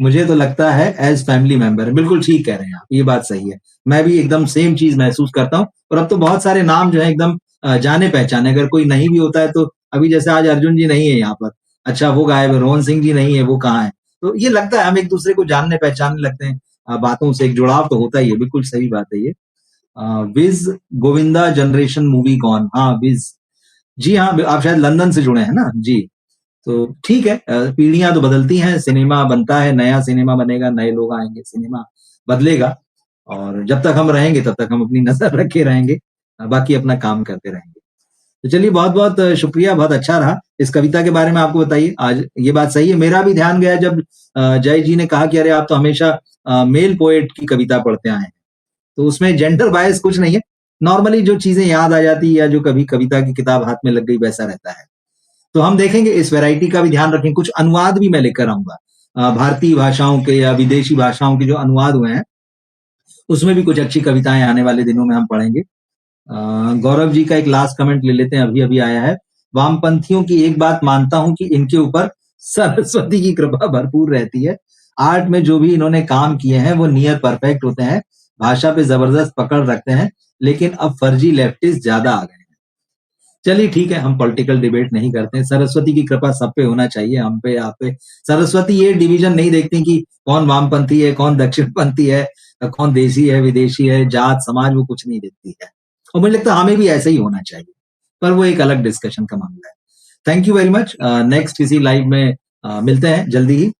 मुझे तो लगता है एज फैमिली मेंबर, बिल्कुल ठीक कह रहे हैं आप, ये बात सही है। मैं भी एकदम सेम चीज महसूस करता हूँ, और अब तो बहुत सारे नाम जो है एकदम जाने पहचाने, अगर कोई नहीं भी होता है तो, अभी जैसे आज अर्जुन जी नहीं है यहाँ पर, अच्छा वो गायब है, रोहन सिंह जी नहीं है, वो कहाँ है, तो ये लगता है हम एक दूसरे को जानने पहचानने लगते हैं, बातों से एक जुड़ाव तो होता ही है, बिल्कुल सही बात है ये। विज गोविंदा जनरेशन मूवी कौन, हाँ विज जी, हाँ आप शायद लंदन से जुड़े हैं ना जी। तो ठीक है, पीढ़ियां तो बदलती हैं, सिनेमा बनता है, नया सिनेमा बनेगा, नए लोग आएंगे, सिनेमा बदलेगा, और जब तक हम रहेंगे तब तक हम अपनी नजर रखे रहेंगे, बाकी अपना काम करते रहेंगे। तो चलिए बहुत-बहुत शुक्रिया, बहुत अच्छा रहा। इस कविता के बारे में आपको बताइए, आज ये बात सही है, मेरा भी ध्यान गया जब जय जी ने कहा कि अरे आप तो हमेशा मेल पोएट की कविता पढ़ते आए हैं। तो उसमें जेंडर बायस कुछ नहीं है। नॉर्मली जो चीज़ें याद आ जाती है या जो कभी कविता की किताब हाथ में लग गई वैसा रहता है। तो हम देखेंगे इस वैरायटी का भी ध्यान रखें, कुछ अनुवाद भी मैं लेकर आऊँगा। भारतीय भाषाओं के या विदेशी भाषाओं के जो अनुवाद हुए हैं, उसमें भी कुछ अच्छी कविताएँ आने वाले दिनों में हम पढ़ेंगे। गौरव जी का एक लास्ट कमेंट ले लेते हैं, अभी-अभी आया है। वामपंथियों की एक बात मानता हूँ कि इनके ऊपर सरस्वती की कृपा भरपूर रहती है। आर्ट में जो भी इन्होंने काम किए हैं, वो नियर परफेक्ट होते हैं। भाषा पे ज़बरदस्त पकड़ रखते हैं, लेकिन अब फर्जी लेफ्टिस्ट ज़्यादा आ गए हैं। चलिए ठीक है, हम पॉलिटिकल डिबेट नहीं करते हैं। सरस्वती की कृपा सब पे होना चाहिए, हम पे, आप पे। सरस्वती ये डिवीज़न नहीं देखती कि कौन वामपंथी है, कौन दक्षिणपंथी है, कौन देशी है, विदेशी है, जात, समाज, वो कुछ नहीं देखती है। और मुझे लगता है हमें भी ऐसे ही होना चाहिए, पर वो एक अलग डिस्कशन का मामला है। Thank you very much. Next किसी लाइव में मिलते हैं जल्दी ही।